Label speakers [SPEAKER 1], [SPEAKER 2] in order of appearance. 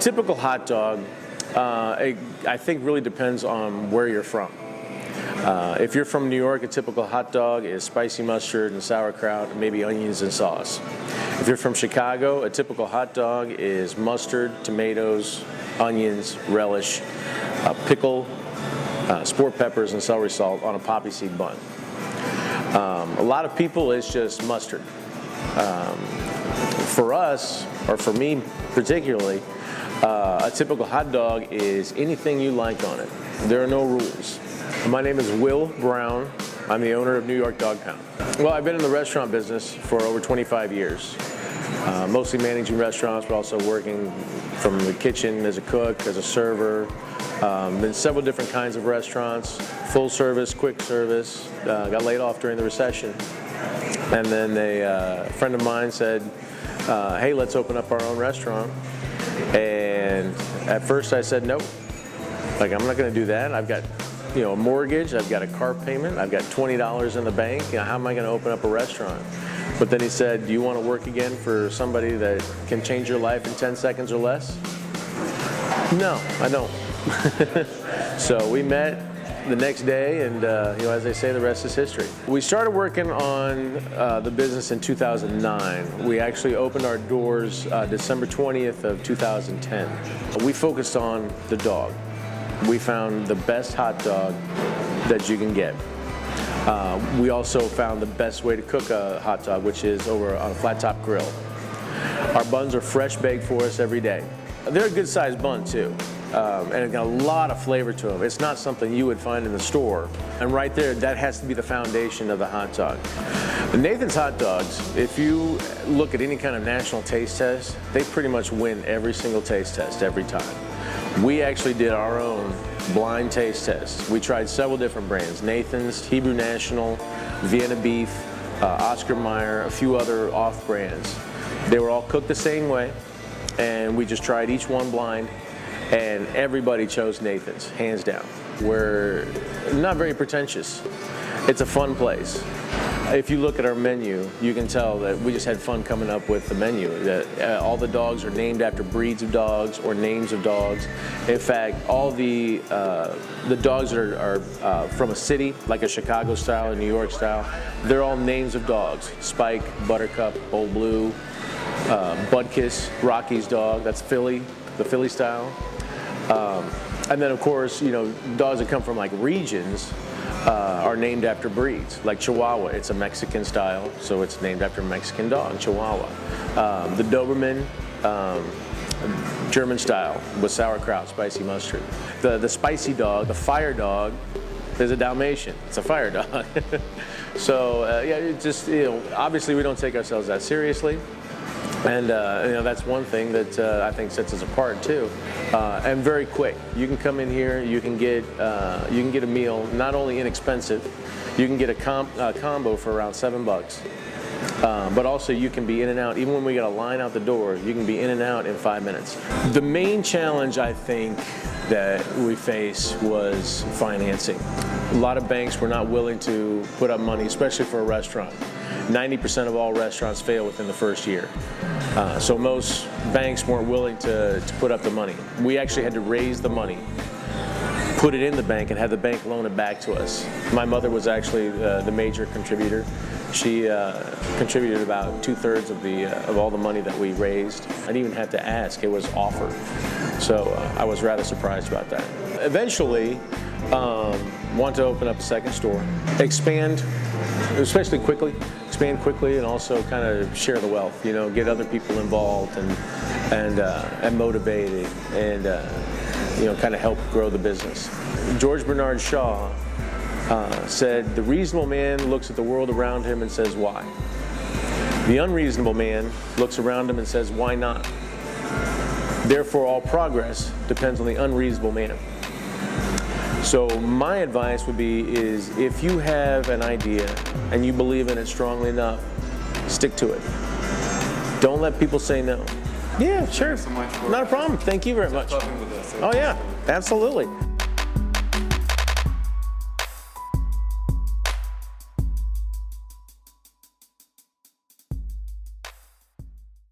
[SPEAKER 1] typical hot dog, I think really depends on where you're from. If you're from New York, a typical hot dog is spicy mustard and sauerkraut and maybe onions and sauce. If you're from Chicago, a typical hot dog is mustard, tomatoes, onions, relish, pickle, sport peppers, and celery salt on a poppy seed bun. A lot of people, it's just mustard. For us, or for me particularly, a typical hot dog is anything you like on it. There are no rules. My name is Will Brown. I'm the owner of New York Dawg Pound. Well, I've been in the restaurant business for over 25 years, mostly managing restaurants, but also working from the kitchen as a cook, as a server. Been several different kinds of restaurants, full service, quick service. Got laid off during the recession. And then a friend of mine said, hey, let's open up our own restaurant. And at first I said, nope. Like, I'm not gonna do that. I've got a mortgage, I've got a car payment, I've got $20 in the bank. How am I gonna open up a restaurant? But then he said, do you wanna work again for somebody that can change your life in 10 seconds or less? No, I don't. So we met the next day, and as they say, the rest is history. We started working on the business in 2009. We actually opened our doors December 20th of 2010. We focused on the dog. We found the best hot dog that you can get. We also found the best way to cook a hot dog, which is over on a flat top grill. Our buns are fresh baked for us every day. They're a good sized bun too. And it's got a lot of flavor to them. It's not something you would find in the store. And right there, that has to be the foundation of the hot dog. The Nathan's hot dogs, if you look at any kind of national taste test, they pretty much win every single taste test every time. We actually did our own blind taste test. We tried several different brands: Nathan's, Hebrew National, Vienna Beef, Oscar Mayer, a few other off brands. They were all cooked the same way, and we just tried each one blind. And everybody chose Nathan's, hands down. We're not very pretentious. It's a fun place. If you look at our menu, you can tell that we just had fun coming up with the menu. That all the dogs are named after breeds of dogs or names of dogs. In fact, all the dogs are from a city, like a Chicago style or New York style. They're all names of dogs: Spike, Buttercup, Old Blue, Budkiss, Rocky's dog. That's Philly, the Philly style. And then, of course, dogs that come from like regions are named after breeds. Like Chihuahua, it's a Mexican style, so it's named after a Mexican dog, Chihuahua. The Doberman, German style with sauerkraut, spicy mustard. The spicy dog, the fire dog, is a Dalmatian. It's a fire dog. So it just obviously we don't take ourselves that seriously. And that's one thing that I think sets us apart too. And very quick. You can come in here. You can get a meal, not only inexpensive. You can get a combo for around $7. But also you can be in and out. Even when we got a line out the door, you can be in and out in 5 minutes. The main challenge I think that we face was financing. A lot of banks were not willing to put up money, especially for a restaurant. 90% of all restaurants fail within the first year. So most banks weren't willing to put up the money. We actually had to raise the money, put it in the bank, and have the bank loan it back to us. My mother was actually the major contributor. She contributed about 2/3 of all the money that we raised. I didn't even have to ask; it was offered. So I was rather surprised about that. Eventually, want to open up a second store, expand, especially quickly. Expand quickly, and also kind of share the wealth. Get other people involved and motivated, and kind of help grow the business. George Bernard Shaw said, "The reasonable man looks at the world around him and says, why? The unreasonable man looks around him and says, why not? Therefore, all progress depends on the unreasonable man." So my advice would be is if you have an idea and you believe in it strongly enough, stick to it. Don't let people say no. Yeah, sure.
[SPEAKER 2] Thanks so much for
[SPEAKER 1] not a problem. Thank you very much.
[SPEAKER 2] talking with us.
[SPEAKER 1] Oh yeah, absolutely.